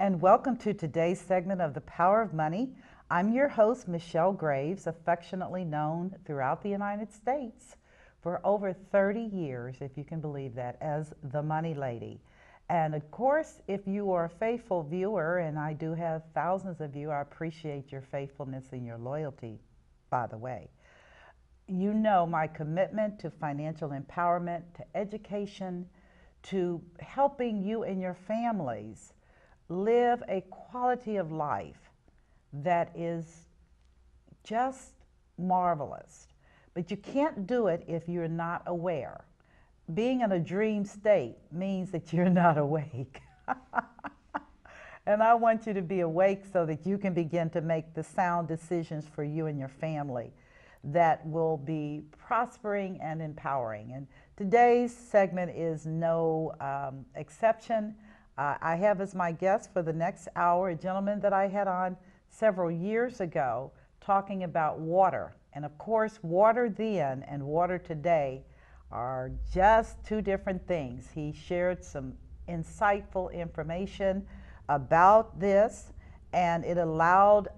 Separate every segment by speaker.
Speaker 1: and welcome to today's segment of The Power of Money. I'm your host, Michelle Graves, affectionately known throughout the United States for over 30 years, if you can believe that, as the Money Lady. And of course, if you are a faithful viewer, and I do have thousands of you, I appreciate your faithfulness and your loyalty, by the way. You know my commitment to financial empowerment, to education, to helping you and your families live a quality of life that is just marvelous. But you can't do it if you're not aware. Being in a dream state means that you're not awake. And I want you to be awake so that you can begin to make the sound decisions for you and your family that will be prospering and empowering. And today's segment is no exception. I have as my guest for the next hour a gentleman that I had on several years ago talking about water. And of course, water then and water today are just two different things. He shared some insightful information about this, and it allowed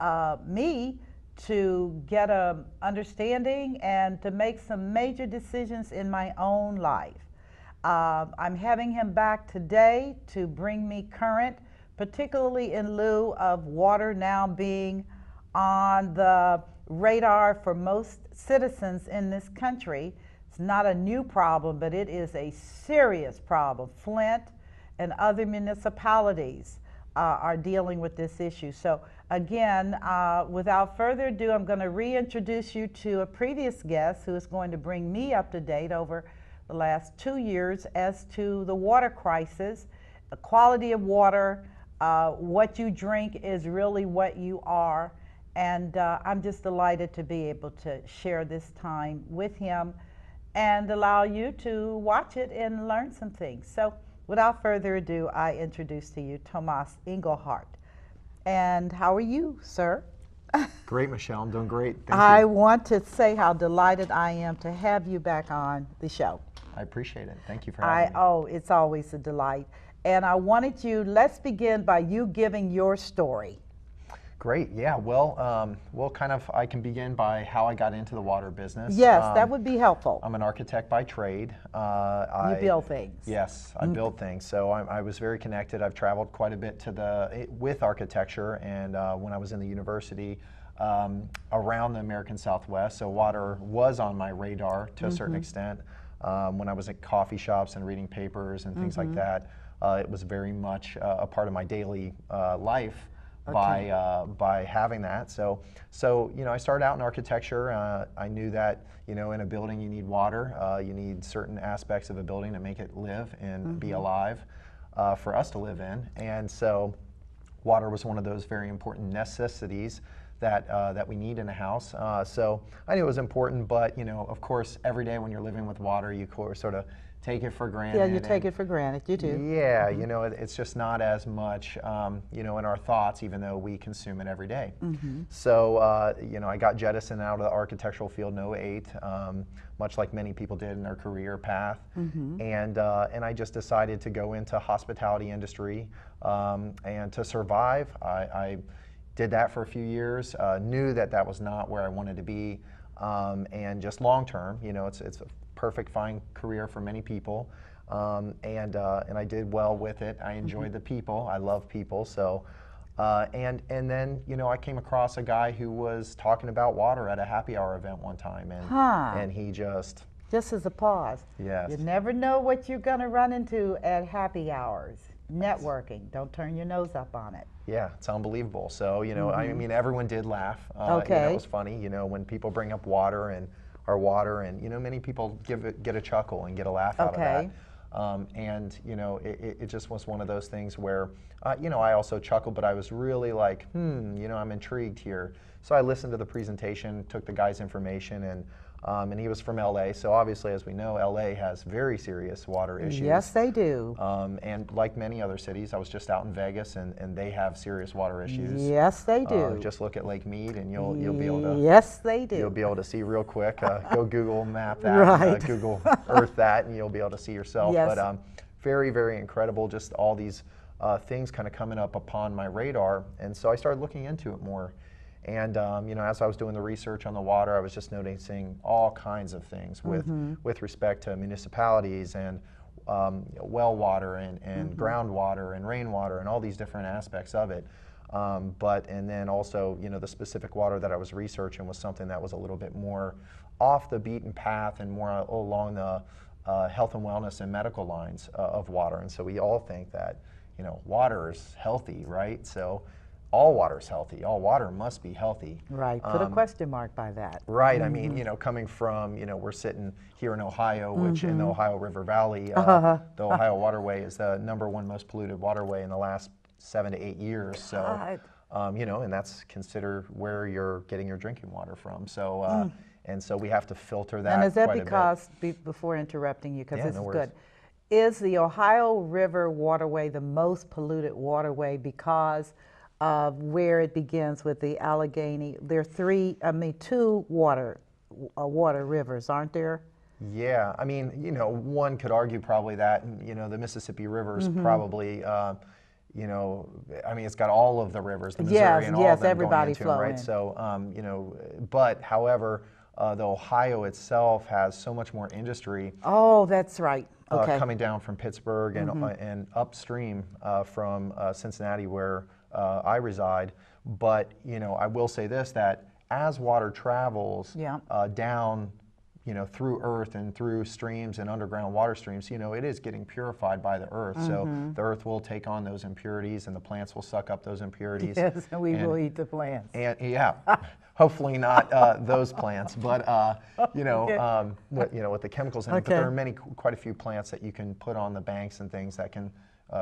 Speaker 1: me to get an understanding and to make some major decisions in my own life. I'm having him back today to bring me current, particularly in lieu of water now being on the radar for most citizens in this country. It's not a new problem, but it is a serious problem. Flint and other municipalities are dealing with this issue. So again, without further ado, I'm going to reintroduce you to a previous guest who is going to bring me up to date over the last 2 years as to the water crisis, the quality of water. What you drink is really what you are. And I'm just delighted to be able to share this time with him and allow you to watch it and learn some things. So without further ado, I introduce to you Tomas Englert. And how are you, sir?
Speaker 2: Great, Michelle. I'm doing great. Thank
Speaker 1: I
Speaker 2: you.
Speaker 1: want to say how delighted I am to have you back on the show.
Speaker 2: I appreciate it. Thank you for having me.
Speaker 1: Oh, it's always a delight. And I wanted you, let's begin by you giving your story.
Speaker 2: Great. Yeah. Well, I can begin by how I got into the water business.
Speaker 1: Yes, that would be helpful.
Speaker 2: I'm an architect by trade.
Speaker 1: You build things.
Speaker 2: Yes, I build things. So I was very connected. I've traveled quite a bit with architecture, and when I was in the university around the American Southwest, so water was on my radar to a certain extent. When I was at coffee shops and reading papers and things like that, it was very much a part of my daily life. Okay. By having that. So I started out in architecture. I knew that in a building you need water. You need certain aspects of a building to make it live and be alive for us to live in. And so water was one of those very important necessities that we need in a house. So I knew it was important, but of course, every day when you're living with water, you sort of take it for granted.
Speaker 1: Yeah, you take it for granted. You do.
Speaker 2: Yeah, it's just not as much, in our thoughts, even though we consume it every day. So, I got jettisoned out of the architectural field in '08, much like many people did in their career path, and I just decided to go into hospitality industry, and to survive, I did that for a few years. Knew that was not where I wanted to be, and just long term, it's a perfect, fine career for many people, and I did well with it. I enjoyed the people. I love people. So, and then I came across a guy who was talking about water at a happy hour event one time, and he just
Speaker 1: as a pause.
Speaker 2: Yes.
Speaker 1: You never know what you're going to run into at happy hours. Networking. Don't turn your nose up on it.
Speaker 2: Yeah, it's unbelievable. So I mean, everyone did laugh.
Speaker 1: Okay.
Speaker 2: It was funny. when people bring up water and our water, and many people get a chuckle and get a laugh out of that. And it just was one of those things where I also chuckled, but I was really like, I'm intrigued here. So I listened to the presentation, took the guy's information, and he was from LA. So obviously, as we know, LA has very serious water issues.
Speaker 1: Yes, they do.
Speaker 2: And like many other cities, I was just out in Vegas, and they have serious water issues.
Speaker 1: Yes, they do.
Speaker 2: Just look at Lake Mead, and you'll be able to.
Speaker 1: Yes, they do.
Speaker 2: You'll be able to see real quick. Go Google Map that,
Speaker 1: right.
Speaker 2: Google Earth that, and you'll be able to see yourself.
Speaker 1: Yes.
Speaker 2: But very, very incredible. Just all these things kind of coming up upon my radar, and so I started looking into it more. And as I was doing the research on the water, I was just noticing all kinds of things with respect to municipalities and well water and groundwater and rainwater and all these different aspects of it. And then also, the specific water that I was researching was something that was a little bit more off the beaten path and more along the health and wellness and medical lines of water. And so we all think that, water is healthy, right? So all water is healthy. All water must be healthy.
Speaker 1: Right. Put a question mark by that.
Speaker 2: Right. I mean, coming from, we're sitting here in Ohio, which in the Ohio River Valley, the Ohio waterway is the #1 most polluted waterway in the last 7 to 8 years. So, and that's considered where you're getting your drinking water from. So, and so we have to filter that.
Speaker 1: And is that
Speaker 2: quite
Speaker 1: because, before interrupting you, because
Speaker 2: Yeah,
Speaker 1: this
Speaker 2: no
Speaker 1: is
Speaker 2: worries.
Speaker 1: good, is the Ohio River waterway the most polluted waterway because of where it begins with the Allegheny? There are two water rivers, aren't there?
Speaker 2: Yeah, I mean, one could argue probably that, the Mississippi River is probably, I mean, it's got all of the rivers, the Missouri and all of them
Speaker 1: everybody
Speaker 2: going into them, right?
Speaker 1: in.
Speaker 2: So, but however, the Ohio itself has so much more industry.
Speaker 1: Oh, that's right. Okay.
Speaker 2: Coming down from Pittsburgh and upstream from Cincinnati, where I reside. But I will say this: that as water travels down, through earth and through streams and underground water streams, it is getting purified by the earth. So the earth will take on those impurities, and the plants will suck up those impurities.
Speaker 1: Yes, and we will eat the plants.
Speaker 2: And hopefully not those plants, but with the chemicals in it. But there are quite a few plants that you can put on the banks and things that can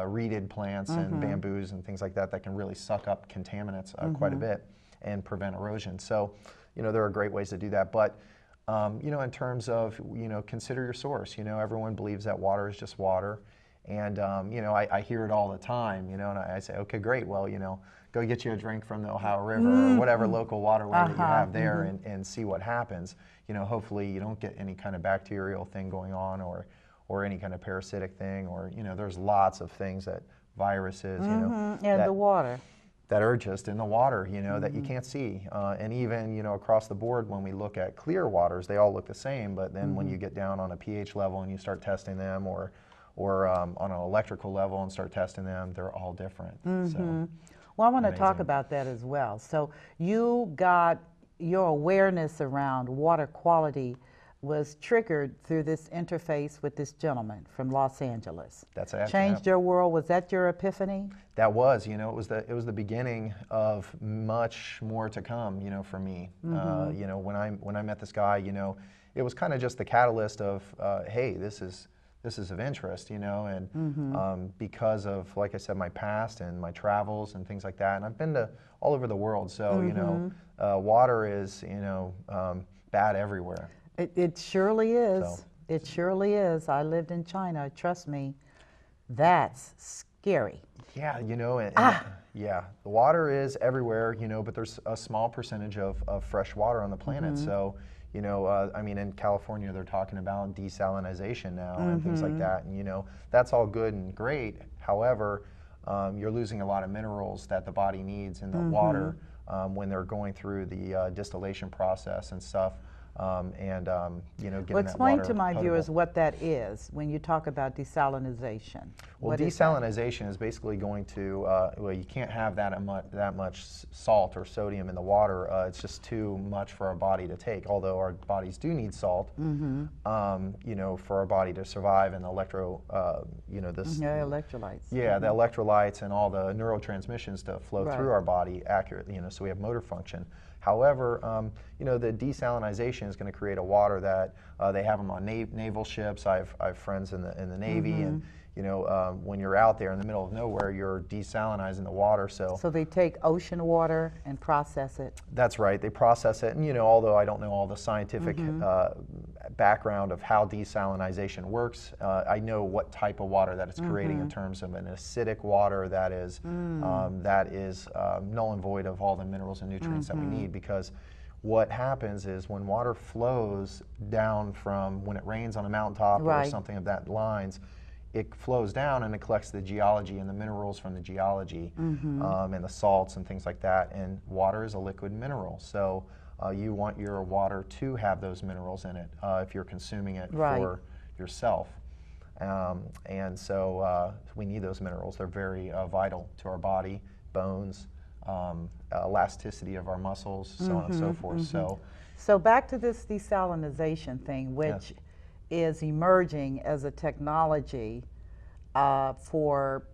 Speaker 2: reeded plants and bamboos and things like that that can really suck up contaminants quite a bit and prevent erosion. So, there are great ways to do that. But in terms of, consider your source. Everyone believes that water is just water. And, I hear it all the time, and I say, okay, great. Well, go get you a drink from the Ohio River or whatever local waterway that you have there and see what happens. Hopefully you don't get any kind of bacterial thing going on or any kind of parasitic thing or, there's lots of things that viruses,
Speaker 1: and the water.
Speaker 2: That are just in the water, that you can't see. And even, across the board, when we look at clear waters, they all look the same. But then when you get down on a pH level and you start testing them or on an electrical level and start testing them, they're all different. So,
Speaker 1: well, I want to talk about that as well. So you got your awareness around water quality was triggered through this interface with this gentleman from Los Angeles.
Speaker 2: That's it.
Speaker 1: Changed your world. Was that your epiphany?
Speaker 2: That was, it was the beginning of much more to come, for me. When I met this guy, it was kind of just the catalyst of, hey, this is of interest, and because of, like I said, my past and my travels and things like that, and I've been to all over the world, so water is, bad everywhere.
Speaker 1: It surely is.
Speaker 2: So.
Speaker 1: It surely is. I lived in China. Trust me, that's scary.
Speaker 2: Yeah, yeah, the water is everywhere, but there's a small percentage of fresh water on the planet. So, I mean, in California, they're talking about desalinization now and things like that. And, that's all good and great. However, you're losing a lot of minerals that the body needs in the water when they're going through the distillation process and stuff. Getting
Speaker 1: Well, explain to my
Speaker 2: potable.
Speaker 1: viewers what that is when you talk about desalinization.
Speaker 2: Well,
Speaker 1: What is that?
Speaker 2: desalinization is basically going to, well, you can't have that much salt or sodium in the water. It's just too much for our body to take, although our bodies do need salt, for our body to survive and the
Speaker 1: electrolytes.
Speaker 2: Yeah, the electrolytes and all the neurotransmissions to flow
Speaker 1: Right.
Speaker 2: through our body accurately, so we have motor function. However, the desalinization is going to create a water that they have them on naval ships. I have friends in the Navy, and when you're out there in the middle of nowhere, you're desalinizing the water. So
Speaker 1: they take ocean water and process it.
Speaker 2: that's right. They process it, and although I don't know all the scientific background of how desalinization works, I know what type of water that it's creating in terms of an acidic water that is null and void of all the minerals and nutrients that we need. Because what happens is when water flows down from when it rains on a mountaintop or
Speaker 1: Right.
Speaker 2: something of that lines, it flows down and it collects the geology and the minerals from the geology, and the salts and things like that. And water is a liquid mineral, so you want your water to have those minerals in it if you're consuming it for yourself. And so we need those minerals. They're very vital to our body, bones, elasticity of our muscles, so on and so forth.
Speaker 1: So back to this desalinization thing, which is emerging as a technology for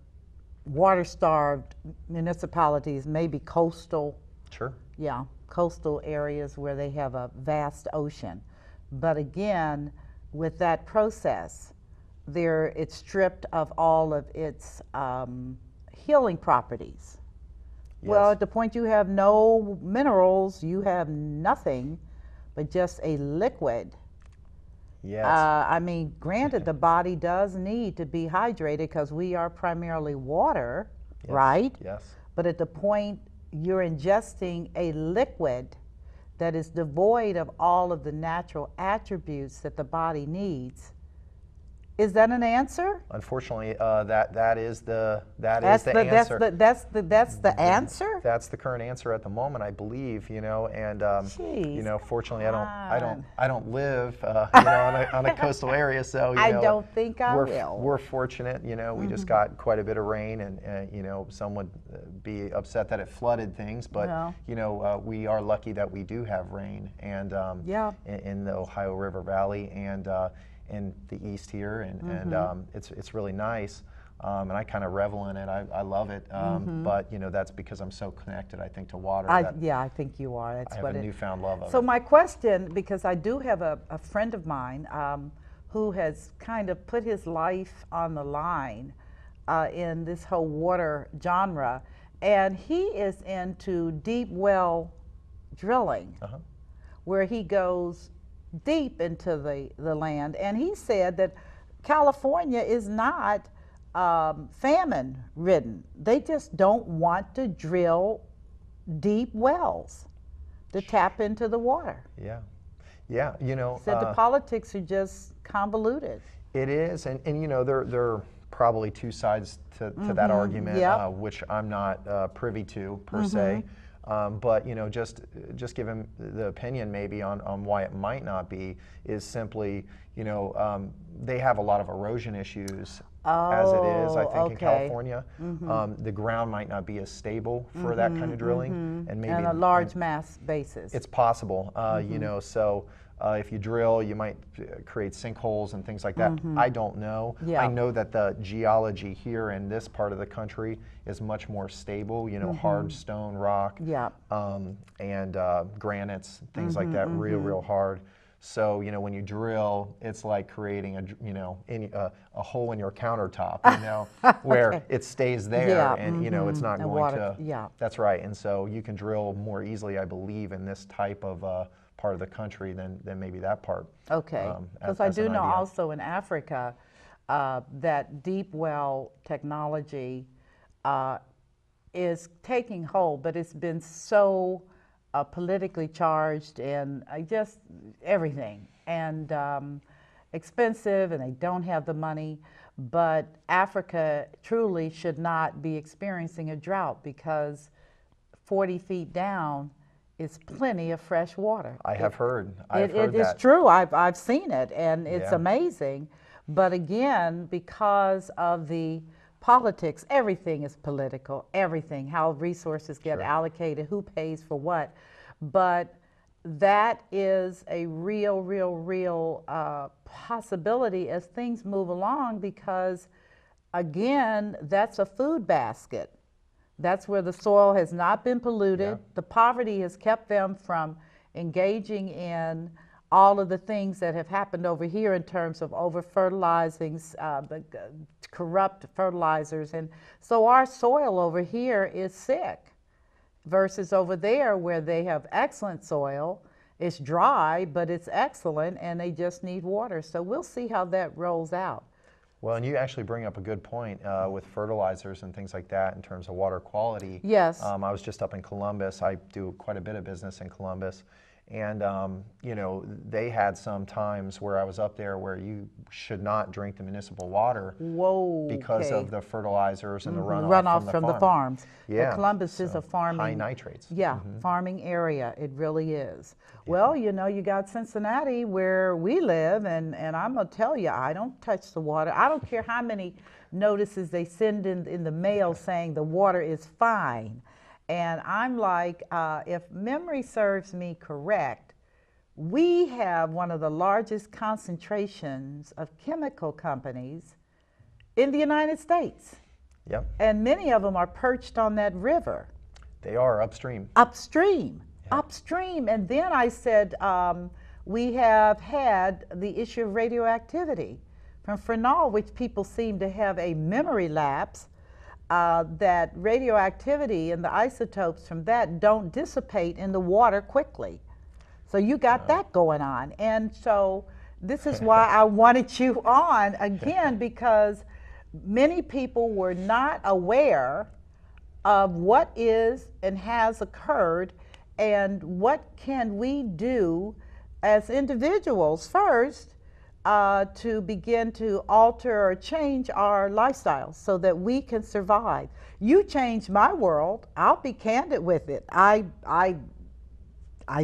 Speaker 1: water-starved municipalities, maybe coastal.
Speaker 2: Sure.
Speaker 1: Yeah, coastal areas where they have a vast ocean. But again, with that process, it's stripped of all of its healing properties.
Speaker 2: Yes.
Speaker 1: Well, at the point you have no minerals, you have nothing but just a liquid.
Speaker 2: Yes.
Speaker 1: I mean, granted, the body does need to be hydrated because we are primarily water,
Speaker 2: Yes.
Speaker 1: right?
Speaker 2: Yes.
Speaker 1: But at the point you're ingesting a liquid that is devoid of all of the natural attributes that the body needs, is that an answer?
Speaker 2: Unfortunately, that is the answer.
Speaker 1: That's the answer.
Speaker 2: That's the current answer at the moment, I believe. You know, and you know, fortunately, I don't live you know, on a coastal area, so you know,
Speaker 1: I don't think I will.
Speaker 2: We're fortunate. You know, we just got quite a bit of rain, and you know, some would be upset that it flooded things, but you know, we are lucky that we do have rain, and in the Ohio River Valley, and in the east here, and it's really nice, and I kind of revel in it. I love it, but you know, that's because I'm so connected, I think, to water.
Speaker 1: I think you are. That's
Speaker 2: I have
Speaker 1: what
Speaker 2: a newfound love of it.
Speaker 1: So my question, because I do have a friend of mine who has kind of put his life on the line in this whole water genre, and he is into deep well drilling, where he goes deep into the land, and he said that California is not famine ridden. They just don't want to drill deep wells to tap into the water.
Speaker 2: Yeah, you know,
Speaker 1: So the politics are just convoluted.
Speaker 2: it is, and you know, there are probably two sides to that argument, which I'm not privy to per se. But you know, just give him the opinion maybe on why it might not be, is simply, you know, they have a lot of erosion issues as it is, I think, in California. The ground might not be as stable for that kind of drilling, and maybe
Speaker 1: on a large mass basis.
Speaker 2: it's possible, you know, so if you drill, you might create sinkholes and things like that. I don't know. I know that the geology here in this part of the country is much more stable, you know, hard stone rock, and granites, things like that, real hard. So, you know, when you drill, it's like creating a hole in your countertop, you know, where it stays there, and you know, it's not going to. That's right. And so you can drill more easily, I believe, in this type of part of the country than maybe that part.
Speaker 1: Okay, because I do know also in Africa that deep well technology is taking hold, but it's been so politically charged and just everything, and expensive, and they don't have the money. But Africa truly should not be experiencing a drought, because 40 feet down is plenty of fresh water.
Speaker 2: I have heard. I've heard
Speaker 1: that. It's true. I've seen it, and it's
Speaker 2: Yeah.
Speaker 1: amazing. But again, because of the politics, everything is political. Everything, how resources get
Speaker 2: Sure.
Speaker 1: allocated, who pays for what. But that is a real possibility as things move along, because again, that's a food basket. That's where the soil has not been polluted.
Speaker 2: Yeah.
Speaker 1: The poverty has kept them from engaging in all of the things that have happened over here in terms of over-fertilizing, the corrupt fertilizers. And so our soil over here is sick, versus over there where they have excellent soil. It's dry, but it's excellent, and they just need water. So we'll see how that rolls out.
Speaker 2: Well, and you actually bring up a good point with fertilizers and things like that in terms of water quality.
Speaker 1: Yes.
Speaker 2: I was just up in Columbus. I do quite a bit of business in Columbus. And you know, they had some times where I was up there where you should not drink the municipal water.
Speaker 1: Whoa.
Speaker 2: Because of the fertilizers and the
Speaker 1: runoff from the farms.
Speaker 2: Yeah.
Speaker 1: Columbus is a farming.
Speaker 2: High nitrates.
Speaker 1: Yeah, farming area. It really is. Yeah. Well, you know, you got Cincinnati where we live, and I'm going to tell you, I don't touch the water. I don't care how many notices they send in the mail saying the water is fine. And I'm like, if memory serves me correct, we have one of the largest concentrations of chemical companies in the United States.
Speaker 2: Yep.
Speaker 1: And many of them are perched on that river.
Speaker 2: They are upstream.
Speaker 1: Upstream.
Speaker 2: Yeah.
Speaker 1: Upstream. And then I said, we have had the issue of radioactivity from phenol, which people seem to have a memory lapse. That radioactivity and the isotopes from that don't dissipate in the water quickly. So you got that going on. And so this is why I wanted you on again, because many people were not aware of what is and has occurred and what can we do as individuals first to begin to alter or change our lifestyles so that we can survive. You changed my world. I'll be candid with it. I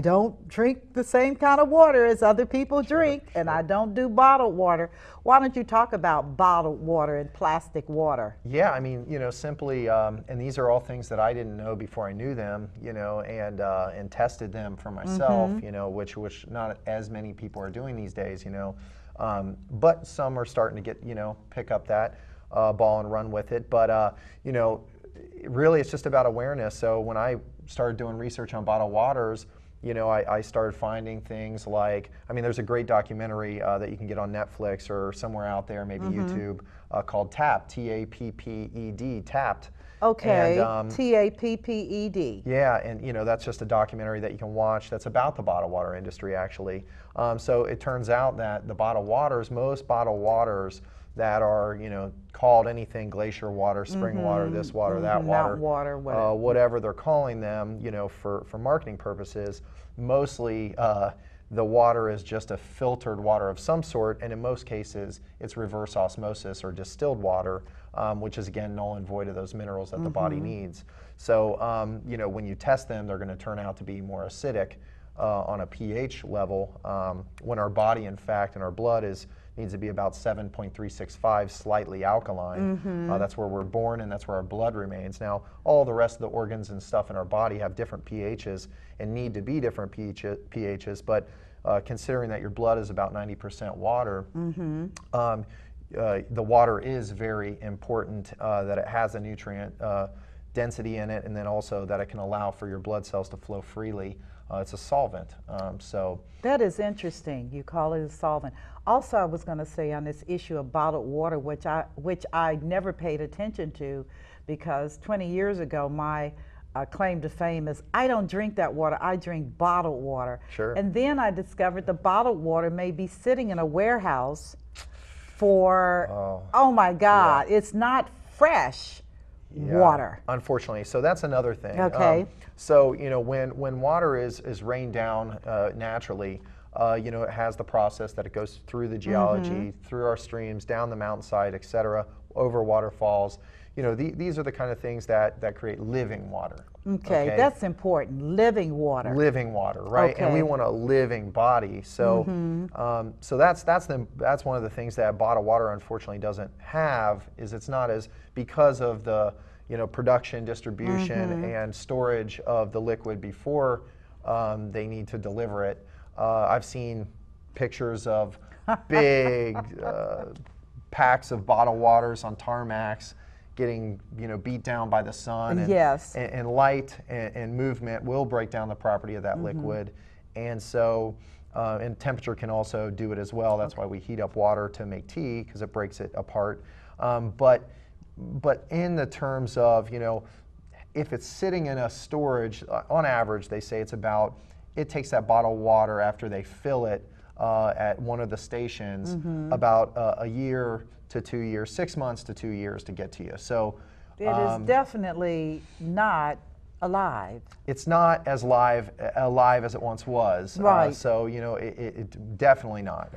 Speaker 1: don't drink the same kind of water as other people drink, and I don't do bottled water. Why don't you talk about bottled water and plastic water?
Speaker 2: Yeah, I mean, you know, simply, and these are all things that I didn't know before I knew them, you know, and tested them for myself, you know, which not as many people are doing these days, you know. But some are starting to get, you know, pick up that ball and run with it. But, you know, really it's just about awareness. So when I started doing research on bottled waters, you know, I started finding things like, I mean, there's a great documentary that you can get on Netflix or somewhere out there, maybe YouTube, called Tapped, T-A-P-P-E-D, Tapped.
Speaker 1: Okay, T-A-P-P-E-D.
Speaker 2: Yeah, and you know, that's just a documentary that you can watch that's about the bottled water industry, actually. So it turns out that the bottled waters, most bottled waters that are, you know, called anything, glacier water, spring water, this water, that water,
Speaker 1: water,
Speaker 2: whatever they're calling them, you know, for marketing purposes, mostly the water is just a filtered water of some sort, and in most cases, it's reverse osmosis or distilled water, which is again null and void of those minerals that the body needs. So, you know, when you test them, they're going to turn out to be more acidic on a pH level, when our body, in fact, and our blood needs to be about 7.365, slightly alkaline. That's where we're born, and that's where our blood remains. Now, all the rest of the organs and stuff in our body have different pHs and need to be different pHs, but considering that your blood is about 90% water, the water is very important, that it has a nutrient density in it, and then also that it can allow for your blood cells to flow freely. It's a solvent. So
Speaker 1: that is interesting. You call it a solvent. Also, I was going to say on this issue of bottled water, which I never paid attention to, because 20 years ago my claim to fame is I don't drink that water. I drink bottled water.
Speaker 2: Sure.
Speaker 1: And then I discovered the bottled water may be sitting in a warehouse for oh my God, it's not fresh. Water.
Speaker 2: Unfortunately, so that's another thing.
Speaker 1: Okay.
Speaker 2: So you know, when water is rained down naturally, you know, it has the process that it goes through the geology, through our streams, down the mountainside, etc., over waterfalls. You know, these are the kind of things that create living water.
Speaker 1: Okay, that's important. Living water.
Speaker 2: Living water, right?
Speaker 1: Okay.
Speaker 2: And we want a living body. So, so that's one of the things that bottled water unfortunately doesn't have. Is it's not as, because of the, you know, production, distribution, and storage of the liquid before they need to deliver it. I've seen pictures of big packs of bottled waters on tarmacs getting, you know, beat down by the sun, and, and light and movement will break down the property of that liquid, and so and temperature can also do it as well. That's why we heat up water to make tea, because it breaks it apart. But in the terms of, you know, if it's sitting in a storage, on average they say it takes that bottled water after they fill it at one of the stations about a year to 2 years, 6 months to 2 years to get to you. So
Speaker 1: it is definitely not alive.
Speaker 2: It's not as alive as it once was.
Speaker 1: Right.
Speaker 2: So, it definitely not.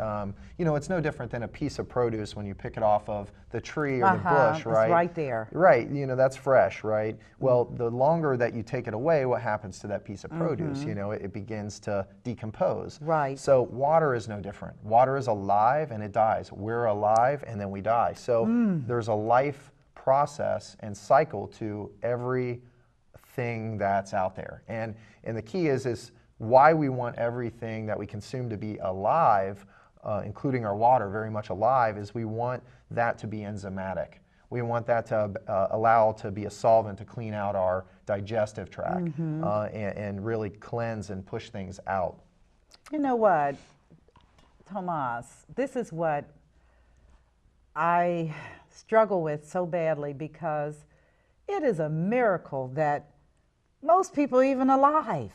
Speaker 2: It's no different than a piece of produce when you pick it off of the tree or the bush, right?
Speaker 1: It's right there.
Speaker 2: Right, that's fresh, right? Well, the longer that you take it away, what happens to that piece of produce? It begins to decompose.
Speaker 1: Right.
Speaker 2: So water is no different. Water is alive and it dies. We're alive and then we die. So there's a life process and cycle to every thing that's out there. And the key is why we want everything that we consume to be alive, including our water, very much alive, is we want that to be enzymatic. We want that to allow to be a solvent to clean out our digestive tract and really cleanse and push things out.
Speaker 1: You know what, Tomas, this is what I struggle with so badly, because it is a miracle that most people are even alive.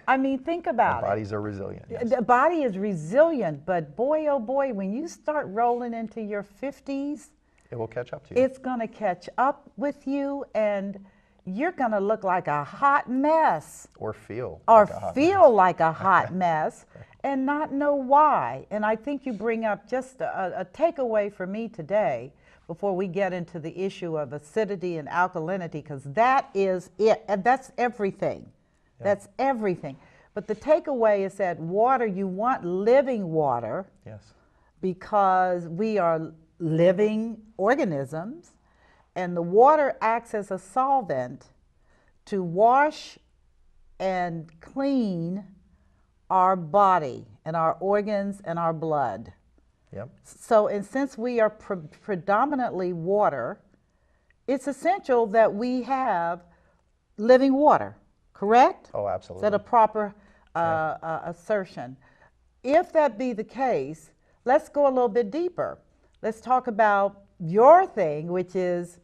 Speaker 1: I mean, think about it.
Speaker 2: Our bodies are resilient. Yes.
Speaker 1: The body is resilient, but boy, oh boy, when you start rolling into your 50s,
Speaker 2: it will catch up to you.
Speaker 1: It's going to catch up with you, and you're going to look like a hot mess.
Speaker 2: Or feel
Speaker 1: like a hot mess and not know why. And I think you bring up just a takeaway for me today, before we get into the issue of acidity and alkalinity, because that is it. And that's everything. Yeah. That's everything. But the takeaway is that water, you want living water.
Speaker 2: Yes.
Speaker 1: Because we are living organisms, and the water acts as a solvent to wash and clean our body and our organs and our blood.
Speaker 2: Yep.
Speaker 1: So, and since we are predominantly water, it's essential that we have living water, correct?
Speaker 2: Oh, absolutely.
Speaker 1: Is that a proper assertion? If that be the case, let's go a little bit deeper. Let's talk about your thing, which is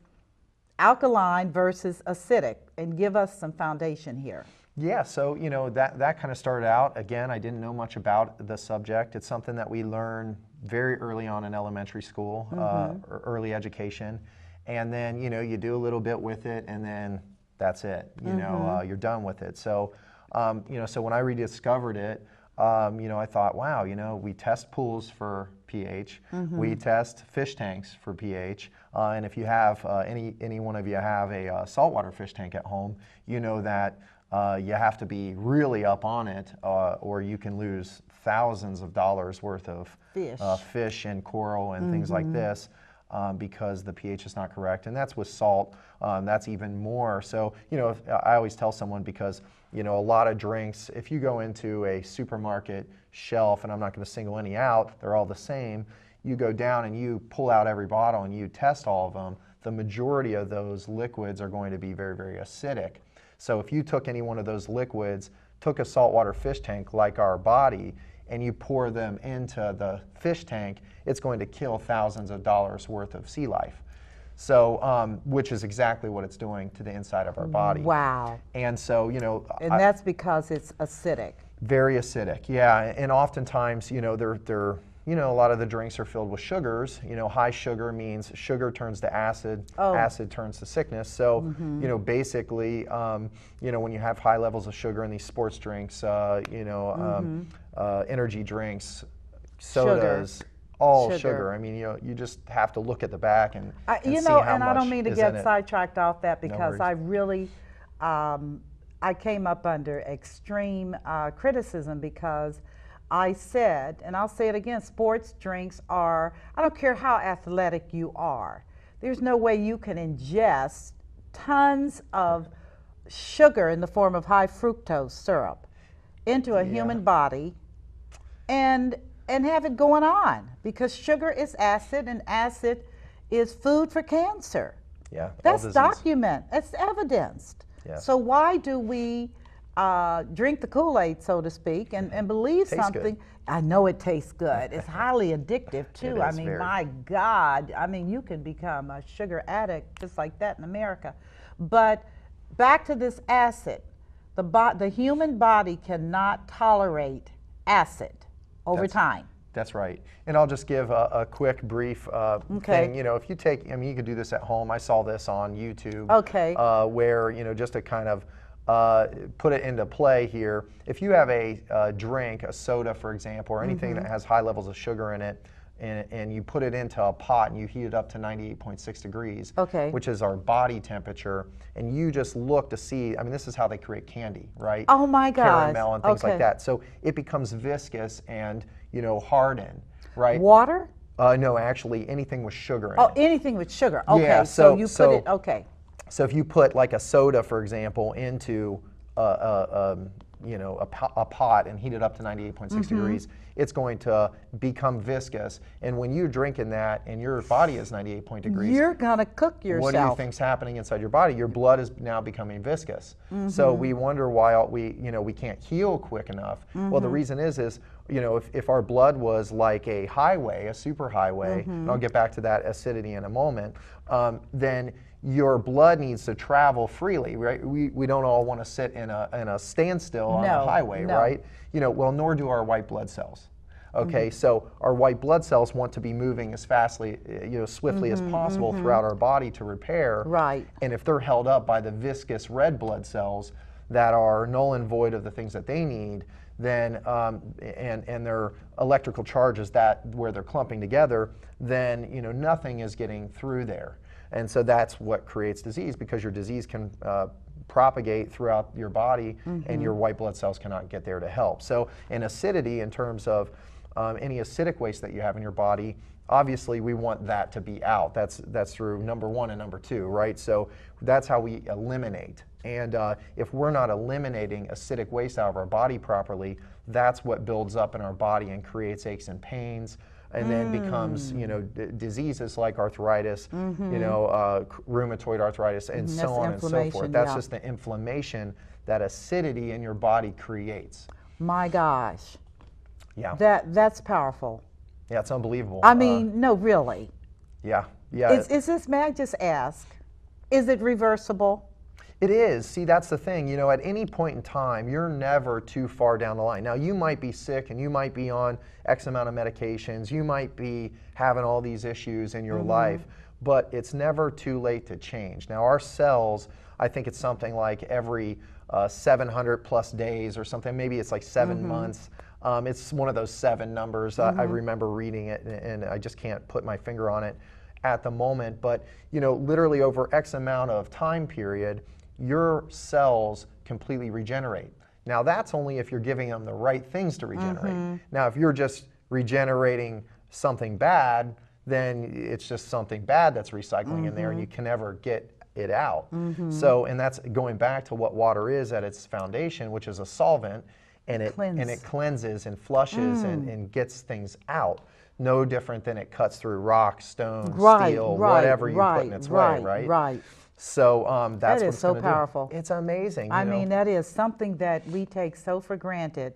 Speaker 1: alkaline versus acidic, and give us some foundation here.
Speaker 2: Yeah, so that kind of started out, again, I didn't know much about the subject. It's something that we learn very early on in elementary school, or early education. And then, you do a little bit with it, and then that's it. You're done with it. So, so when I rediscovered it, I thought, wow, we test pools for pH, we test fish tanks for pH, and if you have, any one of you have a saltwater fish tank at home, you know that you have to be really up on it, or you can lose thousands of dollars worth of fish and coral and things like this, because the pH is not correct. And that's with salt, that's even more. So, I always tell someone, because, a lot of drinks, if you go into a supermarket shelf, and I'm not going to single any out, they're all the same, you go down and you pull out every bottle and you test all of them, the majority of those liquids are going to be very, very acidic. So if you took any one of those liquids, took a saltwater fish tank like our body, and you pour them into the fish tank, it's going to kill thousands of dollars worth of sea life. So, which is exactly what it's doing to the inside of our body.
Speaker 1: Wow.
Speaker 2: And so,
Speaker 1: and that's because it's acidic.
Speaker 2: Very acidic, yeah. And oftentimes, they're a lot of the drinks are filled with sugars. High sugar means sugar turns to acid, acid turns to sickness. So, basically, when you have high levels of sugar in these sports drinks, energy drinks, sodas, all sugar. I mean, you just have to look at the back and see how much
Speaker 1: and I don't mean to get
Speaker 2: in it.
Speaker 1: sidetracked off that, because
Speaker 2: No
Speaker 1: I really, I came up under extreme criticism, because I said, and I'll say it again, sports drinks are, I don't care how athletic you are, there's no way you can ingest tons of sugar in the form of high fructose syrup into a human body and have it going on, because sugar is acid, and acid is food for cancer.
Speaker 2: Yeah,
Speaker 1: that's documented. It's evidenced.
Speaker 2: Yeah.
Speaker 1: So why do we drink the Kool-Aid, so to speak, and believe something?
Speaker 2: Good.
Speaker 1: I know it tastes good. It's highly addictive too. I mean, my God. I mean, you can become a sugar addict just like that in America. But back to this acid. The human body cannot tolerate acid over time.
Speaker 2: That's right. And I'll just give a quick, brief thing. You know, if you take, I mean, you could do this at home. I saw this on YouTube.
Speaker 1: Okay.
Speaker 2: Where, you know, just to kind of put it into play here, if you have a drink, a soda, for example, or anything that has high levels of sugar in it, and you put it into a pot and you heat it up to 98.6 degrees, which is our body temperature, and you just look to see, I mean, this is how they create candy, right?
Speaker 1: Oh my gosh.
Speaker 2: Caramel and things like that. So it becomes viscous and, you know, harden, right?
Speaker 1: Water?
Speaker 2: No, actually, anything with sugar in it.
Speaker 1: Oh, anything with sugar. Okay,
Speaker 2: Yeah,
Speaker 1: so you put it, okay.
Speaker 2: So if you put like a soda, for example, into you know, a pot and heat it up to 98.6 degrees, it's going to become viscous. And when you're drinking that and your body is 98 degrees,
Speaker 1: you're gonna cook yourself.
Speaker 2: What do you think's happening inside your body? Your blood is now becoming viscous. So we wonder why we can't heal quick enough. Well, the reason is you know, if our blood was like a highway, a superhighway, and I'll get back to that acidity in a moment, then your blood needs to travel freely, right? We don't all want to sit in a standstill on a highway, right? You know, well, nor do our white blood cells. Okay, so our white blood cells want to be moving as swiftly as possible throughout our body to repair.
Speaker 1: Right.
Speaker 2: And if they're held up by the viscous red blood cells that are null and void of the things that they need, then and their electrical charges where they're clumping together, then you know nothing is getting through there. And so that's what creates disease, because your disease can propagate throughout your body and your white blood cells cannot get there to help. So in acidity, in terms of any acidic waste that you have in your body, obviously we want that to be out. That's through number one and number two, right? So that's how we eliminate. And if we're not eliminating acidic waste out of our body properly, that's what builds up in our body and creates aches and pains, and then becomes, you know, diseases like arthritis, you know, rheumatoid arthritis, and so on and so forth. That's just the inflammation that acidity in your body creates.
Speaker 1: My gosh.
Speaker 2: Yeah.
Speaker 1: That's powerful.
Speaker 2: Yeah, it's unbelievable.
Speaker 1: I mean, no, really.
Speaker 2: Yeah, yeah.
Speaker 1: Is this, may I just ask, is it reversible?
Speaker 2: It is. See, that's the thing. You know, at any point in time, you're never too far down the line. Now, you might be sick and you might be on X amount of medications. You might be having all these issues in your life, but it's never too late to change. Now, our cells, I think it's something like every 700 plus days or something. Maybe it's like 7 months. It's one of those 7 numbers. I remember reading it, and I just can't put my finger on it at the moment. But, you know, literally over X amount of time period, your cells completely regenerate. Now that's only if you're giving them the right things to regenerate. Now if you're just regenerating something bad, then it's just something bad that's recycling in there and you can never get it out. So, and that's going back to what water is at its foundation, which is a solvent, and it cleanses and flushes and gets things out. No different than it cuts through rock, stone, steel, whatever you put in its way, right?
Speaker 1: Right.
Speaker 2: So that's
Speaker 1: that
Speaker 2: what's
Speaker 1: is so
Speaker 2: gonna
Speaker 1: powerful.
Speaker 2: Do. It's amazing.
Speaker 1: I mean, that is something that we take so for granted,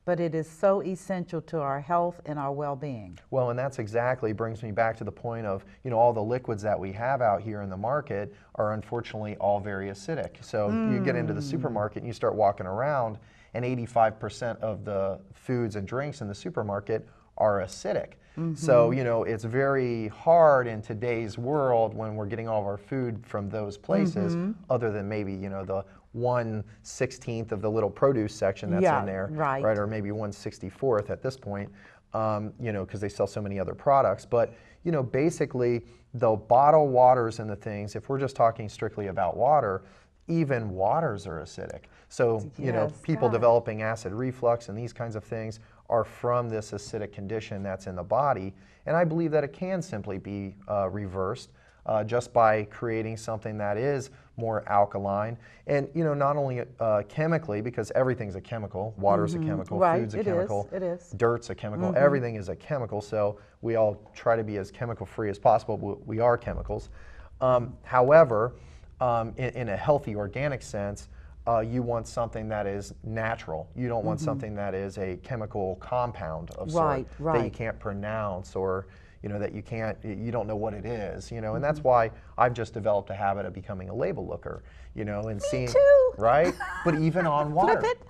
Speaker 1: but it is so essential to our health and our well-being.
Speaker 2: Well, and that's exactly brings me back to the point of, you know, all the liquids that we have out here in the market are unfortunately all very acidic. So you get into the supermarket and you start walking around, and 85% of the foods and drinks in the supermarket are acidic. So, you know, it's very hard in today's world when we're getting all of our food from those places, other than maybe, you know, the 1/16th of the little produce section that's in there, right? Or maybe 1/64th at this point, you know, because they sell so many other products. But, you know, basically the bottled waters and the things, if we're just talking strictly about water, even waters are acidic. So, you know, people developing acid reflux and these kinds of things are from this acidic condition that's in the body. And I believe that it can simply be reversed just by creating something that is more alkaline. And, you know, not only chemically, because everything's a chemical, water's a chemical, food's a chemical, dirt's a chemical, everything is a chemical. So we all try to be as chemical free as possible, but we are chemicals. However, in a healthy organic sense, you want something that is natural. You don't want something that is a chemical compound of sort that you can't pronounce, or, you know, that you don't know what it is, you know. And that's why I've just developed a habit of becoming a label looker, you know, and seeing, right? But even on water.
Speaker 1: Flip it.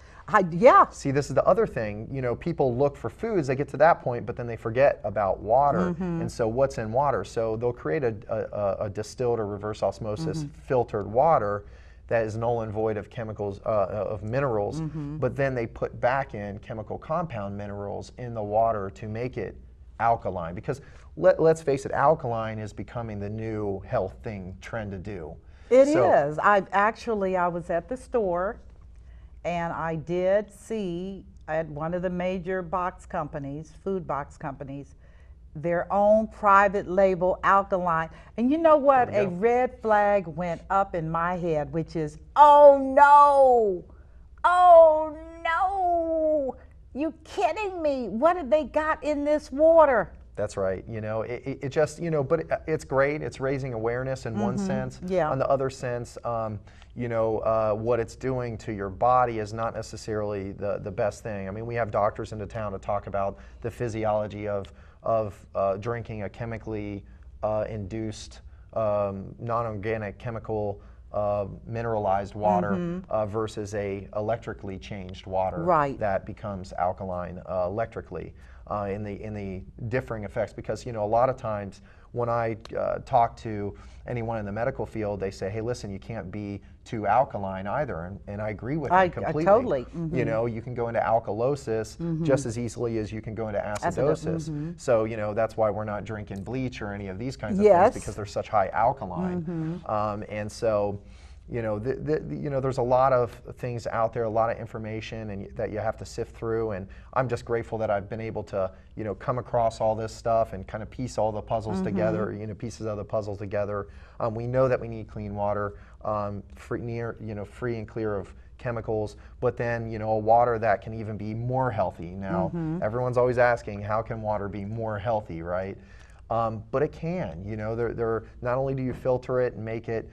Speaker 1: Yeah.
Speaker 2: See, this is the other thing. You know, people look for foods, they get to that point, but then they forget about water. And so what's in water? So they'll create a distilled or reverse osmosis filtered water that is null and void of chemicals, of minerals, but then they put back in chemical compound minerals in the water to make it alkaline. Because let's face it, alkaline is becoming the new health trend to do.
Speaker 1: It is. I was at the store, and I did see at one of the major box companies, food box companies, their own private label alkaline. And you know what? A red flag went up in my head, which is, oh no, oh no, you kidding me? What have they got in this water?
Speaker 2: That's right. You know, it just, you know, but it's great. It's raising awareness in one sense.
Speaker 1: Yeah.
Speaker 2: On the other sense, you know, what it's doing to your body is not necessarily the best thing. I mean, we have doctors into town to talk about the physiology of drinking a chemically induced, non-organic chemical mineralized water versus a electrically changed water that becomes alkaline electrically. In the differing effects, because you know, a lot of times when I talk to anyone in the medical field, they say, hey, listen, you can't be too alkaline either, and I agree with them completely.
Speaker 1: Totally.
Speaker 2: You know, you can go into alkalosis just as easily as you can go into acidosis. So you know, that's why we're not drinking bleach or any of these kinds of things, because they're such high alkaline. And so, you know, you know, there's a lot of things out there, a lot of information, and that you have to sift through. And I'm just grateful that I've been able to, you know, come across all this stuff and kind of piece all the puzzles together, you know, pieces of the puzzle together. We know that we need clean water, free and clear of chemicals, but then, you know, a water that can even be more healthy. Now, everyone's always asking, how can water be more healthy, right? But it can. You know, not only do you filter it and make it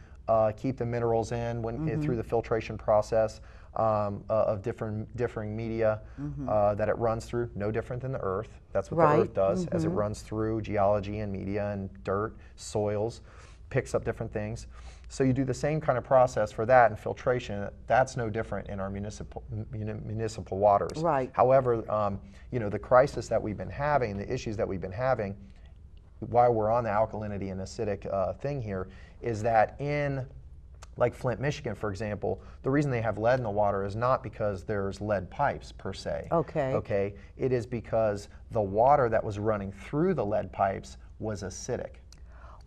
Speaker 2: keep the minerals in through the filtration process of differing media that it runs through, no different than the earth. That's what the earth does as it runs through geology and media and dirt, soils, picks up different things. So you do the same kind of process for that in filtration. That's no different in our municipal waters.
Speaker 1: Right.
Speaker 2: However, you know, the crisis that we've been having, the issues that we've been having, while we're on the alkalinity and acidic thing here, is that in like Flint, Michigan, for example, the reason they have lead in the water is not because there's lead pipes per se. Okay. It is because the water that was running through the lead pipes was acidic.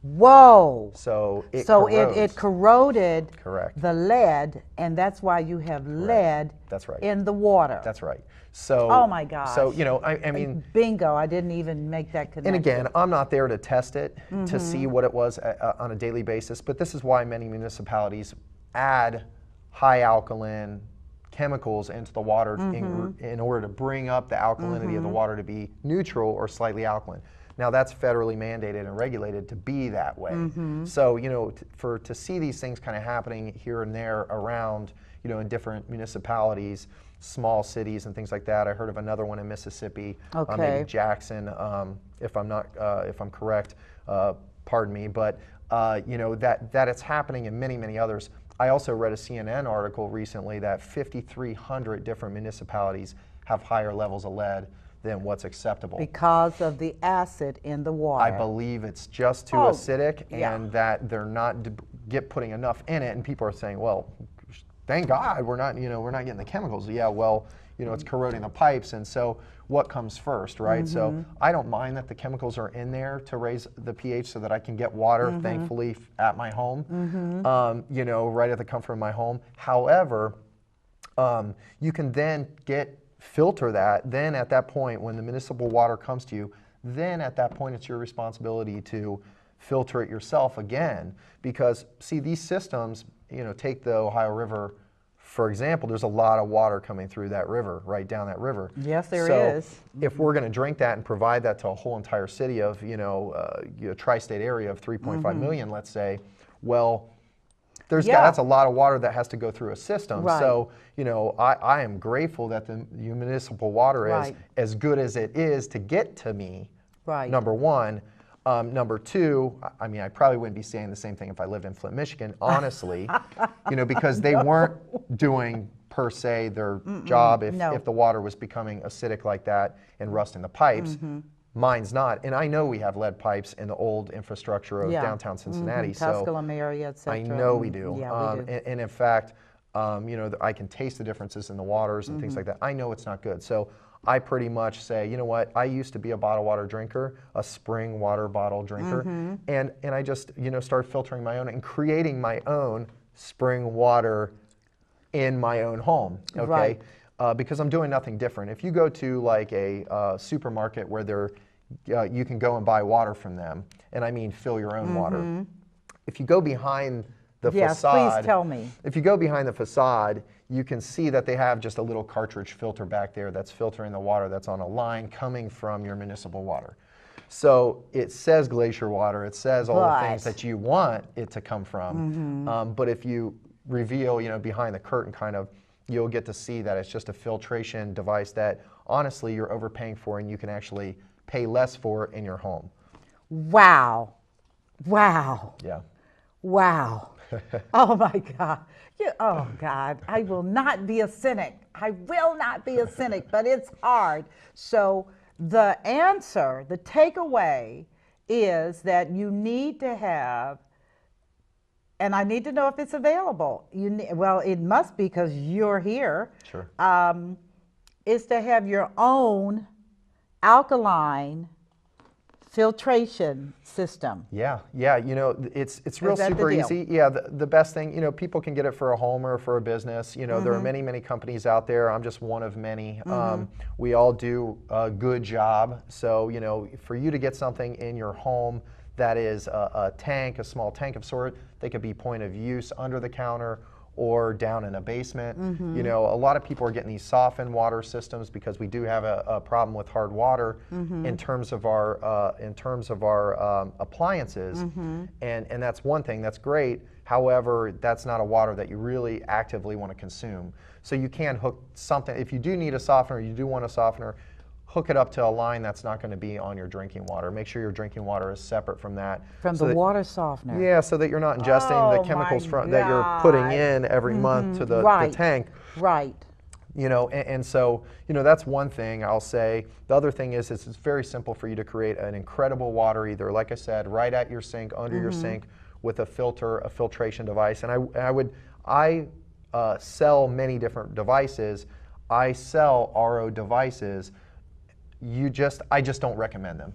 Speaker 1: Whoa.
Speaker 2: So it
Speaker 1: corroded
Speaker 2: Correct.
Speaker 1: the lead, and that's why you have lead in the water.
Speaker 2: That's right. So,
Speaker 1: oh my gosh.
Speaker 2: So, you know, I mean,
Speaker 1: bingo, I didn't even make that connection.
Speaker 2: And again, I'm not there to test it, to see what it was on a daily basis, but this is why many municipalities add high alkaline chemicals into the water in order to bring up the alkalinity of the water to be neutral or slightly alkaline. Now that's federally mandated and regulated to be that way. So, you know, to see these things kind of happening here and there around, you know, in different municipalities, small cities and things like that. I heard of another one in Mississippi, maybe Jackson, if I'm correct, pardon me, but you know, that it's happening in many, many others. I also read a CNN article recently that 5,300 different municipalities have higher levels of lead than what's acceptable.
Speaker 1: Because of the acid in the water.
Speaker 2: I believe it's just too acidic, and that they're not putting enough in it, and people are saying, well, thank God we're not getting the chemicals. Yeah, well, you know, it's corroding the pipes, and so what comes first, right? So I don't mind that the chemicals are in there to raise the pH so that I can get water, thankfully, at my home, you know, right at the comfort of my home. However, you can then filter that. Then at that point, when the municipal water comes to you, then at that point it's your responsibility to filter it yourself again. Because see, these systems, you know, take the Ohio River, for example, there's a lot of water coming through that river, right down that river.
Speaker 1: Yes, there is.
Speaker 2: If we're going to drink that and provide that to a whole entire city of, you know, tri-state area of 3.5 million, let's say, well, that's a lot of water that has to go through a system.
Speaker 1: Right.
Speaker 2: So, you know, I am grateful that the municipal water is as good as it is to get to me, number one. Number two, I mean, I probably wouldn't be saying the same thing if I lived in Flint, Michigan, honestly, you know, because they weren't doing per se their job
Speaker 1: no.
Speaker 2: if the water was becoming acidic like that and rusting the pipes. Mine's not, and I know we have lead pipes in the old infrastructure of downtown Cincinnati.
Speaker 1: Tusculum area, etc.
Speaker 2: I know we do.
Speaker 1: Yeah, we do.
Speaker 2: And in fact, I can taste the differences in the waters and things like that. I know it's not good. So I pretty much say, you know what, I used to be a bottled water drinker, a spring water bottle drinker, and I just, started filtering my own and creating my own spring water in my own home, okay?
Speaker 1: Right.
Speaker 2: Because I'm doing nothing different. If you go to like a supermarket where you can go and buy water from them, and I mean fill your own water. If you go behind the facade,
Speaker 1: please tell me.
Speaker 2: If you go behind the facade, you can see that they have just a little cartridge filter back there that's filtering the water that's on a line coming from your municipal water. So it says glacier water, it says all the things that you want it to come from. But if you reveal, behind the curtain kind of, you'll get to see that it's just a filtration device that honestly you're overpaying for, and you can actually pay less for in your home.
Speaker 1: Wow. Wow.
Speaker 2: Yeah.
Speaker 1: Wow. Oh my God. Oh God, I will not be a cynic. I will not be a cynic, but it's hard. So the answer, the takeaway is that you need to have, and I need to know if it's available. Well, it must be because you're here.
Speaker 2: Sure.
Speaker 1: Is to have your own alkaline filtration system.
Speaker 2: Yeah, it's real super easy. Yeah, the best thing, people can get it for a home or for a business. There are many companies out there. I'm just one of many. We all do a good job. So, for you to get something in your home that is a tank, a small tank of sort, they could be point of use under the counter or down in a basement. A lot of people are getting these softened water systems because we do have a problem with hard water in terms of our appliances, and that's one thing that's great. However, that's not a water that you really actively want to consume. So you can hook something, if you do need a softener, you do want a softener, hook it up to a line that's not going to be on your drinking water. Make sure your drinking water is separate from that.
Speaker 1: From the water softener.
Speaker 2: Yeah, so that you're not ingesting the chemicals that you're putting in every month to the tank.
Speaker 1: Right.
Speaker 2: And so, that's one thing I'll say. The other thing is it's very simple for you to create an incredible water, either, like I said, right at your sink, under your sink, with a filtration device. And I sell many different devices. I sell RO devices. I just don't recommend them.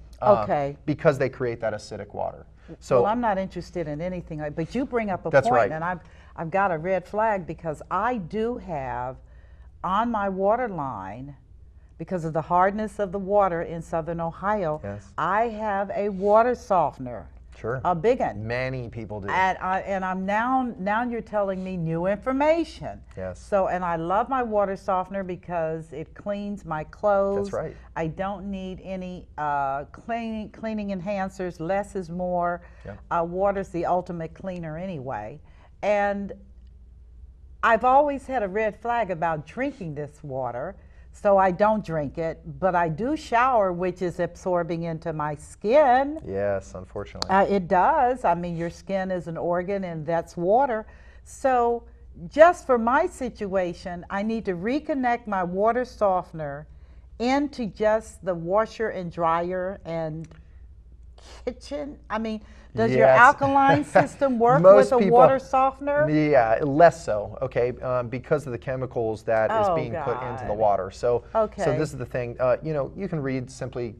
Speaker 2: Because they create that acidic water. So,
Speaker 1: well, I'm not interested in anything, but you bring up a
Speaker 2: that's
Speaker 1: point,
Speaker 2: right.
Speaker 1: And I've got a red flag because I do have on my water line, because of the hardness of the water in southern Ohio, I have a water softener.
Speaker 2: Sure.
Speaker 1: A big one.
Speaker 2: Many people do.
Speaker 1: And I'm now you're telling me new information.
Speaker 2: Yes.
Speaker 1: So, and I love my water softener because it cleans my clothes.
Speaker 2: That's right.
Speaker 1: I don't need any cleaning enhancers. Less is more.
Speaker 2: Yeah.
Speaker 1: Water's the ultimate cleaner anyway. And I've always had a red flag about drinking this water. So I don't drink it, but I do shower, which is absorbing into my skin.
Speaker 2: Yes, unfortunately.
Speaker 1: It does. I mean, your skin is an organ, and that's water. So just for my situation, I need to reconnect my water softener into just the washer and dryer and kitchen. I mean, does your alkaline system work with a water softener?
Speaker 2: Yeah, less so, because of the chemicals that is being put into the water. So, so this is the thing, you can read simply,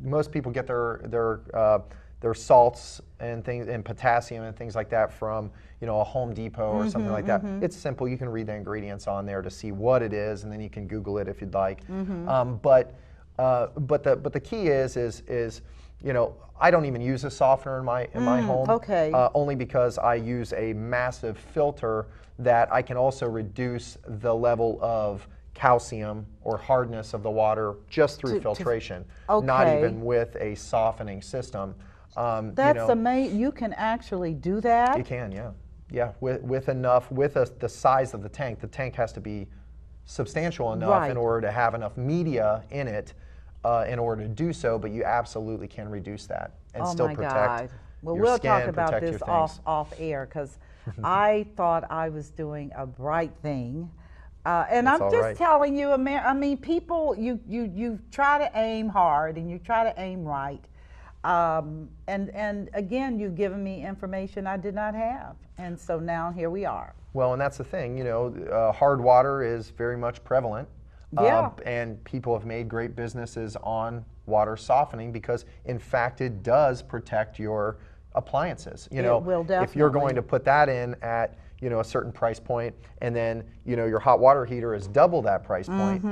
Speaker 2: most people get their salts and things, and potassium and things like that from, a Home Depot or something like that. It's simple, you can read the ingredients on there to see what it is, and then you can Google it if you'd like. But the key is I don't even use a softener in my home. Only because I use a massive filter that I can also reduce the level of calcium or hardness of the water just through filtration, not even with a softening system.
Speaker 1: That's amazing. You can actually do that?
Speaker 2: You can, yeah. With the size of the tank has to be substantial enough in order to have enough media in it in order to do so, but you absolutely can reduce that and still protect
Speaker 1: Well,
Speaker 2: your
Speaker 1: we'll
Speaker 2: skin,
Speaker 1: talk about
Speaker 2: protect
Speaker 1: this
Speaker 2: your things.
Speaker 1: off air, because I thought I was doing a bright thing And
Speaker 2: That's
Speaker 1: I'm
Speaker 2: all
Speaker 1: just
Speaker 2: right.
Speaker 1: telling you, I mean, people, you try to aim hard and you try to aim right. And again, you've given me information I did not have. And so now here we are.
Speaker 2: Well, and that's the thing, hard water is very much prevalent.
Speaker 1: Yeah.
Speaker 2: And people have made great businesses on water softening because, in fact, it does protect your appliances.
Speaker 1: It will
Speaker 2: if you're
Speaker 1: definitely.
Speaker 2: going to put that in at a certain price point, and then your hot water heater is double that price point,